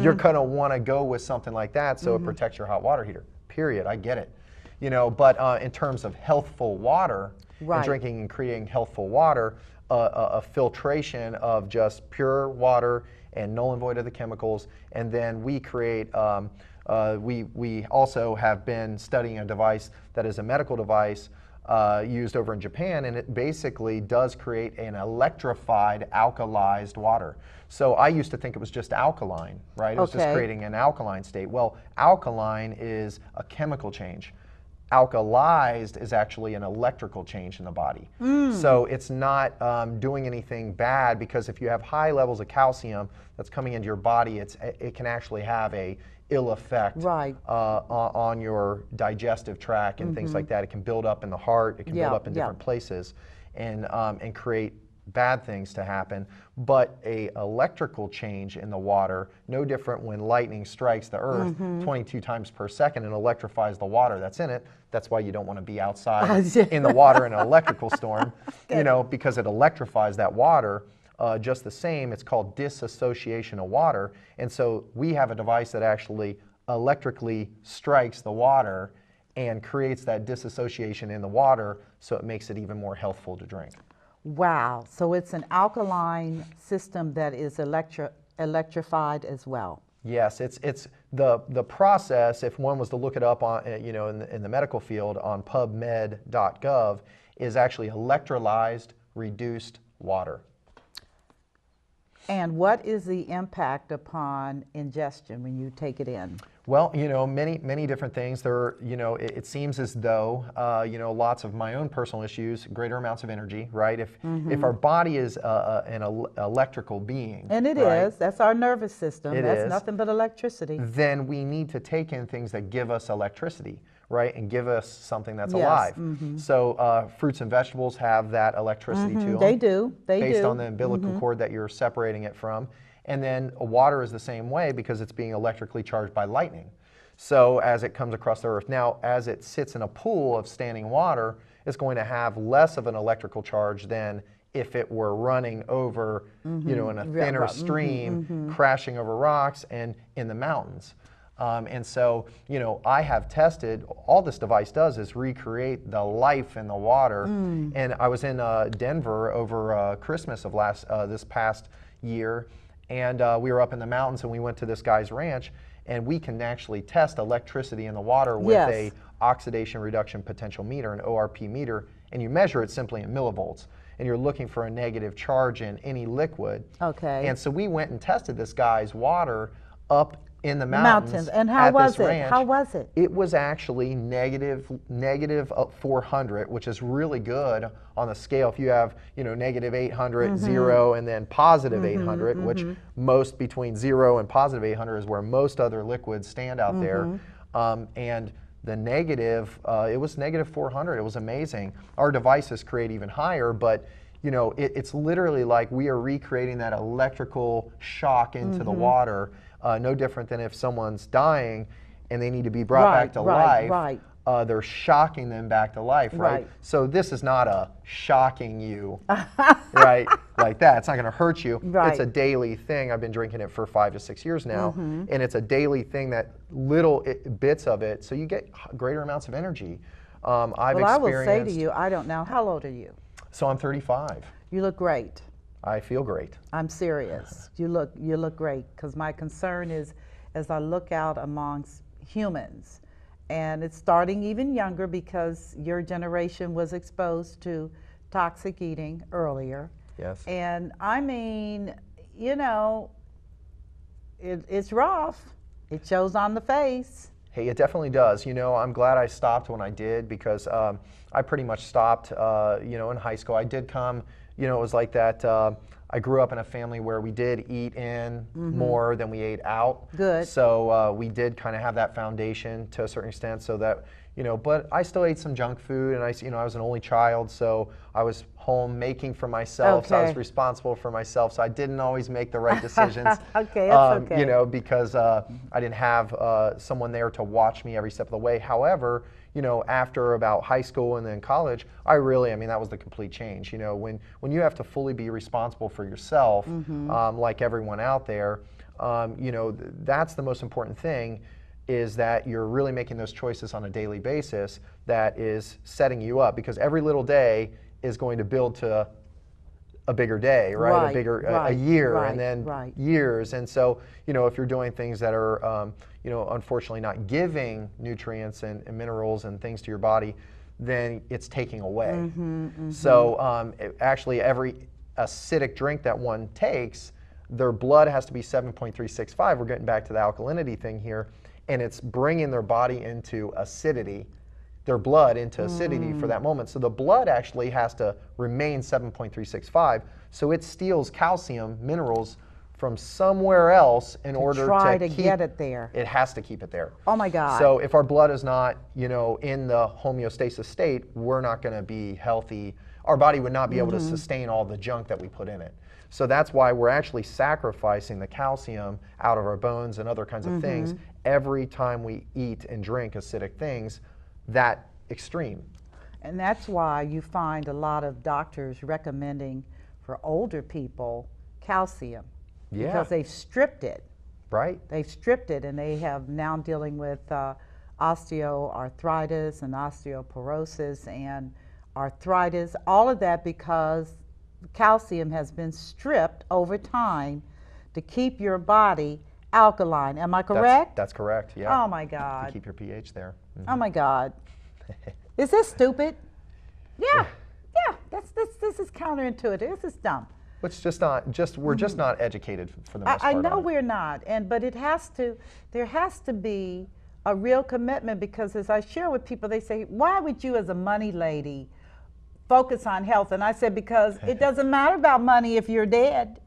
Speaker 2: you're going to want to go with something like that so it protects your hot water heater. Period. I get it. But in terms of healthful water and
Speaker 1: Right.
Speaker 2: drinking and creating healthful water, a filtration of just pure water and null and void of the chemicals, and then we create. We also have been studying a device that is a medical device used over in Japan, and it basically does create an electrified alkalized water. So I used to think it was just alkaline, right? It was just
Speaker 1: Okay.
Speaker 2: creating an alkaline state. Well, alkaline is a chemical change. Alkalized is actually an electrical change in the body. So it's not doing anything bad, because if you have high levels of calcium that's coming into your body, it can actually have a ill effect
Speaker 1: Right.
Speaker 2: on your digestive tract and things like that. It can build up in the heart. It can build
Speaker 1: Yeah,
Speaker 2: up in
Speaker 1: yeah.
Speaker 2: different places and create bad things to happen. But a electrical change in the water, no different when lightning strikes the earth 22 times per second and electrifies the water that's in it. That's why you don't want to be outside in the water in an electrical storm, because it electrifies that water. Just the same, it's called disassociation of water. And so we have a device that actually electrically strikes the water and creates that disassociation in the water, so it makes it even more healthful to drink.
Speaker 1: Wow. So it's an alkaline system that is electrified as well.
Speaker 2: Yes, it's the process. If one was to look it up on in the medical field on PubMed.gov, is actually electrolyzed reduced water.
Speaker 1: And what is the impact upon ingestion when you take it in?
Speaker 2: Well, many different things. It seems as though, lots of my own personal issues, greater amounts of energy, right? If our body is an electrical being,
Speaker 1: And it
Speaker 2: right,
Speaker 1: is. That's our nervous system.
Speaker 2: It
Speaker 1: That's
Speaker 2: is.
Speaker 1: nothing but electricity.
Speaker 2: then we need to take in things that give us electricity, right, and give us something that's
Speaker 1: Yes,
Speaker 2: alive. So fruits and vegetables have that electricity to them.
Speaker 1: They do. They
Speaker 2: based
Speaker 1: do.
Speaker 2: on the umbilical cord that you're separating it from. And then water is the same way, because it's being electrically charged by lightning. So as it comes across the earth, now as it sits in a pool of standing water, it's going to have less of an electrical charge than if it were running over, in a thinner stream, crashing over rocks and in the mountains. And so, I have tested, all this device does is recreate the life in the water. And I was in Denver over Christmas of this past year, and we were up in the mountains, and we went to this guy's ranch, and we can actually test electricity in the water with
Speaker 1: Yes.
Speaker 2: a oxidation reduction potential meter, an ORP meter, and you measure it simply in millivolts. And you're looking for a negative charge in any liquid.
Speaker 1: Okay.
Speaker 2: And so we went and tested this guy's water up in the mountains.
Speaker 1: And how
Speaker 2: at
Speaker 1: was
Speaker 2: this
Speaker 1: it?
Speaker 2: ranch.
Speaker 1: How was it?
Speaker 2: It was actually negative 400, which is really good on the scale. If you have, negative 800, 0, and then positive 800, which most between 0 and positive 800 is where most other liquids stand out there. And the negative, it was negative 400. It was amazing. Our devices create even higher, but it's literally like we are recreating that electrical shock into the water. No different than if someone's dying and they need to be brought back to life.
Speaker 1: Right.
Speaker 2: They're shocking them back to life, right?
Speaker 1: Right.
Speaker 2: So this is not a shocking you, right? Like that. It's not going to hurt you.
Speaker 1: Right.
Speaker 2: It's a daily thing. I've been drinking it for 5 to 6 years now, and it's a daily thing, that little bits of it, so you get greater amounts of energy. I've
Speaker 1: Well, I will say to
Speaker 2: experienced.
Speaker 1: you, I don't know. How old are you?
Speaker 2: So I'm 35.
Speaker 1: You look great.
Speaker 2: I feel great.
Speaker 1: I'm serious. You look great, because my concern is, as I look out amongst humans, and it's starting even younger, because your generation was exposed to toxic eating earlier.
Speaker 2: Yes.
Speaker 1: And I mean, it's rough. It shows on the face.
Speaker 2: Hey, it definitely does. I'm glad I stopped when I did, because I pretty much stopped, in high school. I did come, it was like that, I grew up in a family where we did eat in more than we ate out.
Speaker 1: Good.
Speaker 2: So we did kind of have that foundation to a certain extent, so that, but I still ate some junk food, and I was an only child, so I was home making for myself, so I was
Speaker 1: Okay.
Speaker 2: responsible for myself, so I didn't always make the right decisions.
Speaker 1: Okay, that's okay.
Speaker 2: Because I didn't have someone there to watch me every step of the way. However, after about high school and then college, I mean, that was the complete change. When you have to fully be responsible for yourself, like everyone out there, that's the most important thing, is that you're really making those choices on a daily basis that is setting you up, because every little day is going to build to a bigger day, right? A year, and then years. And so, if you're doing things that are, unfortunately not giving nutrients and minerals and things to your body, then it's taking away. So actually every acidic drink that one takes, their blood has to be 7.365. We're getting back to the alkalinity thing here, and it's bringing their body into acidity, their blood into acidity for that moment. So the blood actually has to remain 7.365. So it steals calcium, minerals from somewhere else in order
Speaker 1: try
Speaker 2: to
Speaker 1: to
Speaker 2: keep
Speaker 1: get it there.
Speaker 2: It has to keep it there.
Speaker 1: Oh my God.
Speaker 2: So if our blood is not, in the homeostasis state, we're not going to be healthy. Our body would not be able to sustain all the junk that we put in it. So that's why we're actually sacrificing the calcium out of our bones and other kinds of things every time we eat and drink acidic things, that extreme.
Speaker 1: And that's why you find a lot of doctors recommending for older people calcium, because they've stripped it.
Speaker 2: Right.
Speaker 1: They've stripped it, and they have now dealing with osteoarthritis and osteoporosis and arthritis, all of that because calcium has been stripped over time to keep your body alkaline. Am I correct?
Speaker 2: That's correct, yeah.
Speaker 1: Oh my God.
Speaker 2: To keep your pH there.
Speaker 1: Oh my God. Is this stupid? Yeah. This is counterintuitive. This is dumb.
Speaker 2: It's just not, we're just not educated for the most part.
Speaker 1: I know
Speaker 2: on it.
Speaker 1: we're not, but there has to be a real commitment, because as I share with people, they say, why would you as a money lady focus on health? And I said, because it doesn't matter about money if you're dead.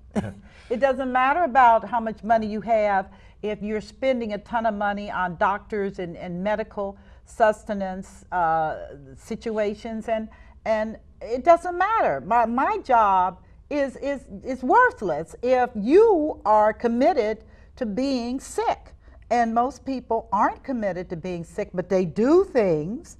Speaker 1: It doesn't matter about how much money you have if you're spending a ton of money on doctors and medical sustenance situations, and it doesn't matter. My job is worthless if you are committed to being sick. And most people aren't committed to being sick, but they do things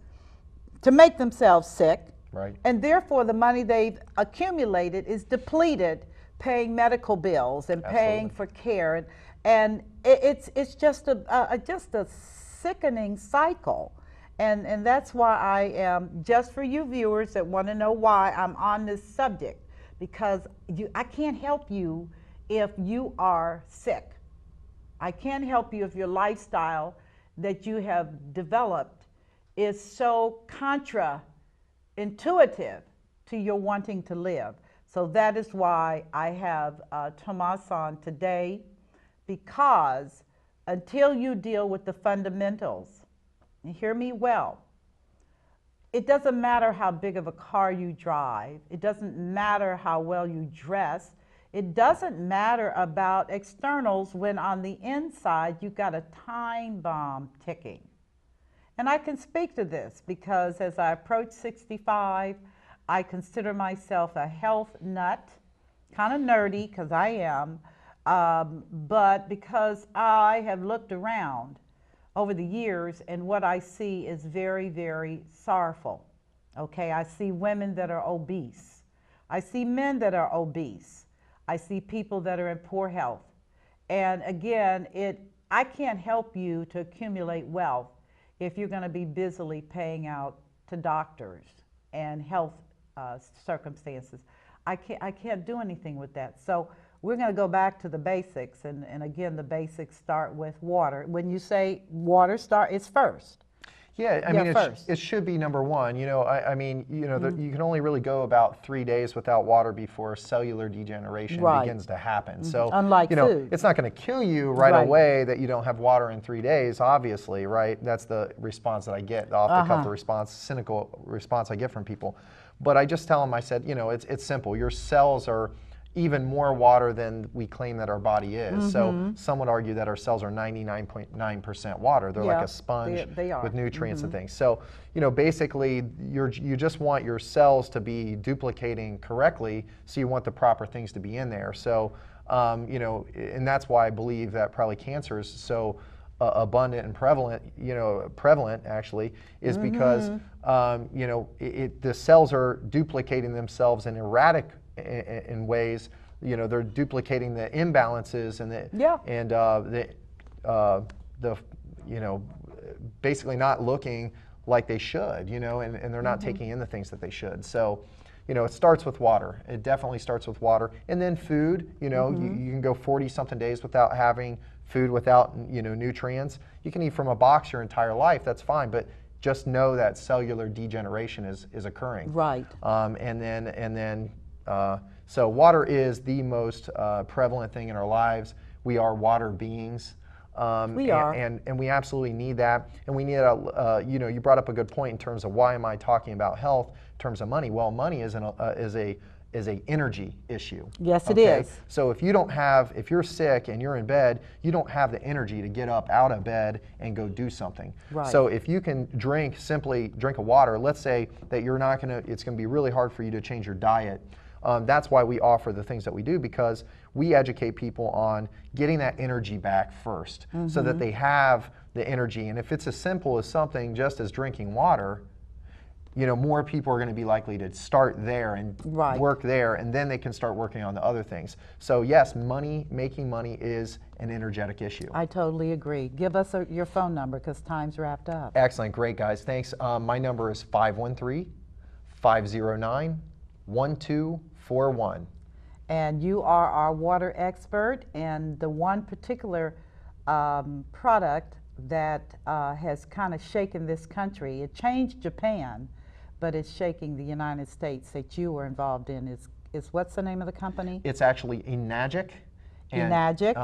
Speaker 1: to make themselves sick.
Speaker 2: Right.
Speaker 1: And therefore the money they've accumulated is depleted paying medical bills and paying for care. And it's just a sickening cycle. And that's why I am, just for you viewers that want to know why I'm on this subject, because I can't help you if you are sick. I can't help you if your lifestyle that you have developed is so intuitive to your wanting to live. So that is why I have Tomas on today, because until you deal with the fundamentals, and hear me well, it doesn't matter how big of a car you drive. It doesn't matter how well you dress. It doesn't matter about externals when on the inside you've got a time bomb ticking. And I can speak to this because as I approach 65, I consider myself a health nut, kind of nerdy because I am, but because I have looked around over the years, and what I see is very, very sorrowful. Okay, I see women that are obese. I see men that are obese. I see people that are in poor health. And again, I can't help you to accumulate wealth if you're going to be busily paying out to doctors and health circumstances. I can't do anything with that. So we're going to go back to the basics, and again, the basics start with water. When you say water, it's first.
Speaker 2: Yeah, I mean, it should be number one. You can only really go about 3 days without water before cellular degeneration begins to happen. So,
Speaker 1: unlike food,
Speaker 2: it's not going to kill you right away that you don't have water in 3 days, obviously, right? That's the response that I get, the off-the-cuff response, cynical response I get from people. But I just tell them, I said, it's simple. Your cells are, even more water than we claim that our body is. So some would argue that our cells are 99.9% water. They're like a sponge
Speaker 1: they are.
Speaker 2: with nutrients and things. So, you know, basically you just want your cells to be duplicating correctly, so you want the proper things to be in there. So, you know, and that's why I believe that probably cancer is so abundant and prevalent, you know, prevalent actually, is because, you know, the cells are duplicating themselves in erratic in ways. You know, they're duplicating the imbalances and the you know, basically not looking like they should, you know, and they're not taking in the things that they should. So, you know, it starts with water. It definitely starts with water. And then food, you know, you can go 40-something days without having food, without, you know, nutrients. You can eat from a box your entire life, that's fine, but just know that cellular degeneration is occurring.
Speaker 1: Right.
Speaker 2: So water is the most prevalent thing in our lives. We are water beings.
Speaker 1: We are.
Speaker 2: And we absolutely need that. And we need you know, you brought up a good point in terms of why am I talking about health in terms of money? Well, money is a energy issue.
Speaker 1: Yes, it is.
Speaker 2: So if you don't have, if you're sick and you're in bed, you don't have the energy to get up out of bed and go do something.
Speaker 1: Right.
Speaker 2: So if you can simply drink a water, let's say that you're not gonna, it's gonna be really hard for you to change your diet. That's why we offer the things that we do, because we educate people on getting that energy back first, so that they have the energy. And if it's as simple as something just as drinking water, you know, more people are going to be likely to start there and work there, and then they can start working on the other things. So yes, making money is an energetic issue.
Speaker 1: I totally agree. Give us your phone number, because time's wrapped up.
Speaker 2: Excellent, great guys, thanks. My number is 513-509-1241.
Speaker 1: And you are our water expert, and the one particular product that has kind of shaken this country, it changed Japan, but it's shaking the United States that you were involved in, is what's the name of the company?
Speaker 2: It's actually Enagic.
Speaker 1: Enagic?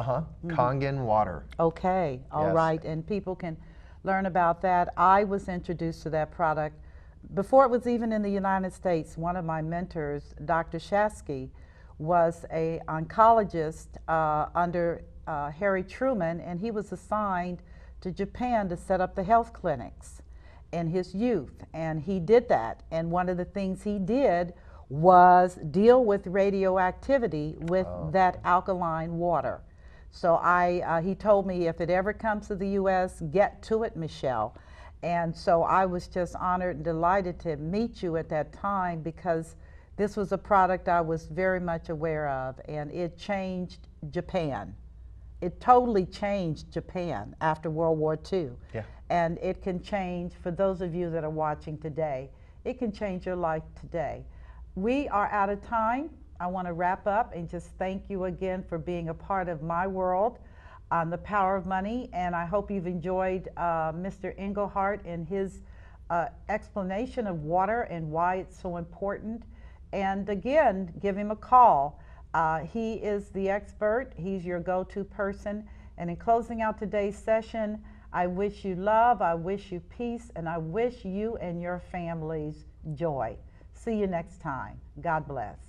Speaker 2: Kangen water.
Speaker 1: Okay, all right, and people can learn about that. I was introduced to that product before it was even in the United States. One of my mentors, Dr. Shasky, was an oncologist under Harry Truman, and he was assigned to Japan to set up the health clinics in his youth, and he did that. And one of the things he did was deal with radioactivity with that alkaline water. So he told me, if it ever comes to the U.S., get to it, Michelle. And so I was just honored and delighted to meet you at that time, because this was a product I was very much aware of, and it changed Japan. It totally changed Japan after World War II.
Speaker 2: Yeah.
Speaker 1: And it can change, for those of you that are watching today, it can change your life today. We are out of time. I want to wrap up and just thank you again for being a part of my world on the power of money. And I hope you've enjoyed Mr. Englert and his explanation of water and why it's so important. And again, give him a call. He is the expert. He's your go-to person. And in closing out today's session, I wish you love, I wish you peace, and I wish you and your families joy. See you next time. God bless.